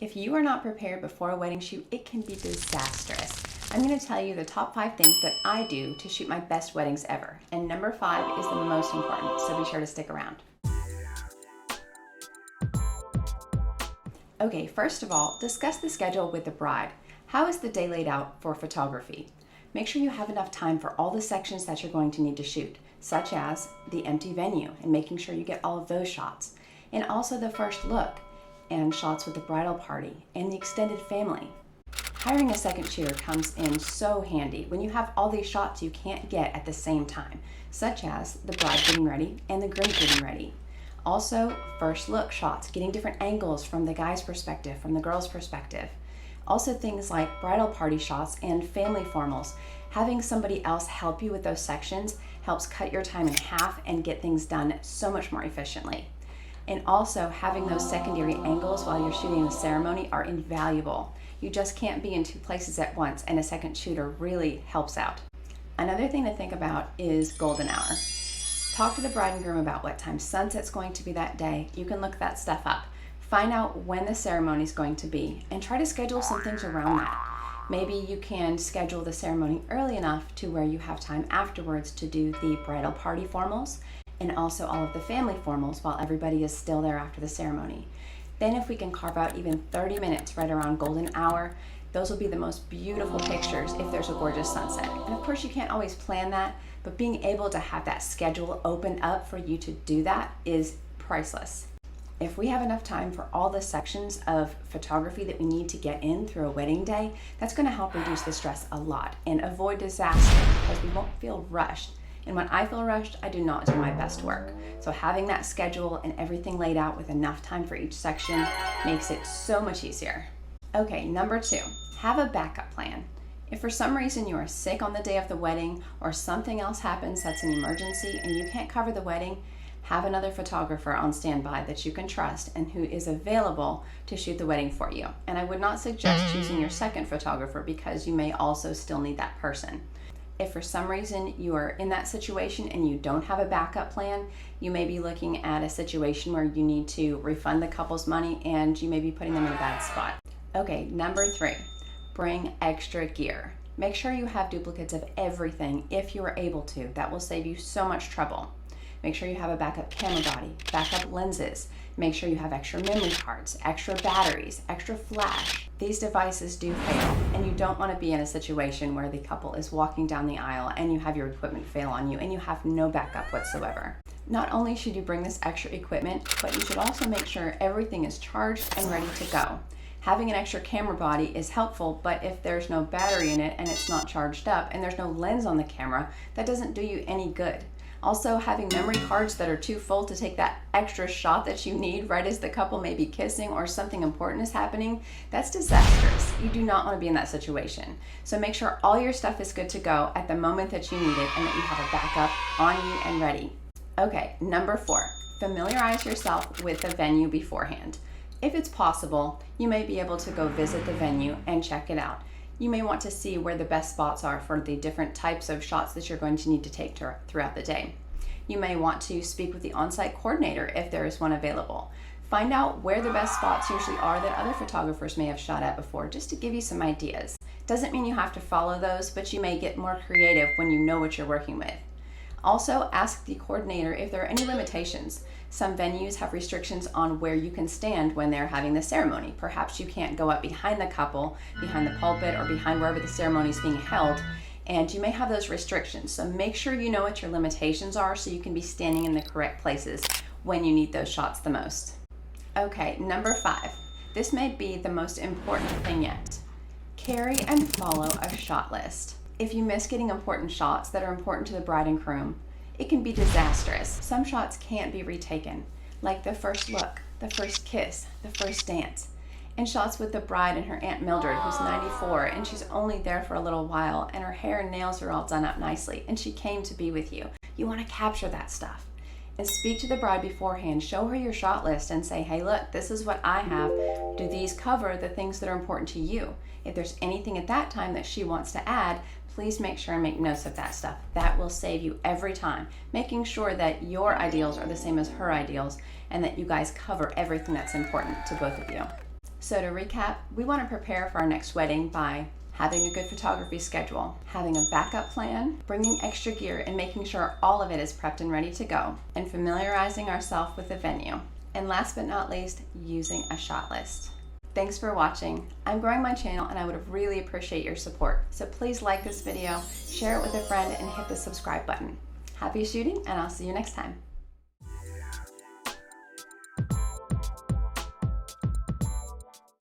If you are not prepared before a wedding shoot, it can be disastrous. I'm going to tell you the top 5 things that I do to shoot my best weddings ever. And number 5 is the most important, so be sure to stick around. Okay, first of all, discuss the schedule with the bride. How is the day laid out for photography? Make sure you have enough time for all the sections that you're going to need to shoot, such as the empty venue and making sure you get all of those shots, and also the first look and shots with the bridal party and the extended family. Hiring a second shooter comes in so handy when you have all these shots you can't get at the same time, such as the bride getting ready and the groom getting ready. Also, first look shots, getting different angles from the guy's perspective, from the girl's perspective. Also things like bridal party shots and family formals. Having somebody else help you with those sections helps cut your time in half and get things done so much more efficiently. And also having those secondary angles while you're shooting the ceremony are invaluable. You just can't be in 2 places at once, and a second shooter really helps out. Another thing to think about is golden hour. Talk to the bride and groom about what time sunset's going to be that day. You can look that stuff up. Find out when the ceremony is going to be and try to schedule some things around that. Maybe you can schedule the ceremony early enough to where you have time afterwards to do the bridal party formals and also all of the family formals while everybody is still there after the ceremony. Then if we can carve out even 30 minutes right around golden hour, those will be the most beautiful pictures if there's a gorgeous sunset. And of course you can't always plan that, but being able to have that schedule open up for you to do that is priceless. If we have enough time for all the sections of photography that we need to get in through a wedding day, that's going to help reduce the stress a lot and avoid disaster because we won't feel rushed. And when I feel rushed, I do not do my best work. So having that schedule and everything laid out with enough time for each section makes it so much easier. Okay, number 2, have a backup plan. If for some reason you are sick on the day of the wedding or something else happens that's an emergency and you can't cover the wedding, have another photographer on standby that you can trust and who is available to shoot the wedding for you. And I would not suggest choosing your second photographer because you may also still need that person. If for some reason you are in that situation and you don't have a backup plan, you may be looking at a situation where you need to refund the couple's money and you may be putting them in a bad spot. Okay, number 3, bring extra gear. Make sure you have duplicates of everything if you are able to. That will save you so much trouble. Make sure you have a backup camera body, backup lenses. Make sure you have extra memory cards, extra batteries, extra flash. These devices do fail, and you don't want to be in a situation where the couple is walking down the aisle and you have your equipment fail on you and you have no backup whatsoever. Not only should you bring this extra equipment, but you should also make sure everything is charged and ready to go. Having an extra camera body is helpful, but if there's no battery in it and it's not charged up and there's no lens on the camera, that doesn't do you any good. Also, having memory cards that are too full to take that extra shot that you need right as the couple may be kissing or something important is happening, that's disastrous. You do not want to be in that situation. So make sure all your stuff is good to go at the moment that you need it and that you have a backup on you and ready. Okay, number 4, familiarize yourself with the venue beforehand. If it's possible, you may be able to go visit the venue and check it out. You may want to see where the best spots are for the different types of shots that you're going to need to take throughout the day. You may want to speak with the on-site coordinator if there is one available. Find out where the best spots usually are that other photographers may have shot at before, just to give you some ideas. Doesn't mean you have to follow those, but you may get more creative when you know what you're working with. Also, ask the coordinator if there are any limitations. Some venues have restrictions on where you can stand when they're having the ceremony. Perhaps you can't go up behind the couple, behind the pulpit, or behind wherever the ceremony is being held, and you may have those restrictions. So make sure you know what your limitations are so you can be standing in the correct places when you need those shots the most. Okay, number 5. This may be the most important thing yet. Carry and follow a shot list. If you miss getting important shots that are important to the bride and groom, it can be disastrous. Some shots can't be retaken, like the first look, the first kiss, the first dance, and shots with the bride and her Aunt Mildred, who's 94, and she's only there for a little while, and her hair and nails are all done up nicely, and she came to be with you. You want to capture that stuff. And speak to the bride beforehand, show her your shot list and say, hey, look, this is what I have. Do these cover the things that are important to you? If there's anything at that time that she wants to add, please make sure and make notes of that stuff. That will save you every time, making sure that your ideals are the same as her ideals and that you guys cover everything that's important to both of you. So to recap, we want to prepare for our next wedding by having a good photography schedule, having a backup plan, bringing extra gear and making sure all of it is prepped and ready to go, and familiarizing ourselves with the venue. And last but not least, using a shot list. Thanks for watching. I'm growing my channel and I would really appreciate your support. So please like this video, share it with a friend, and hit the subscribe button. Happy shooting, and I'll see you next time.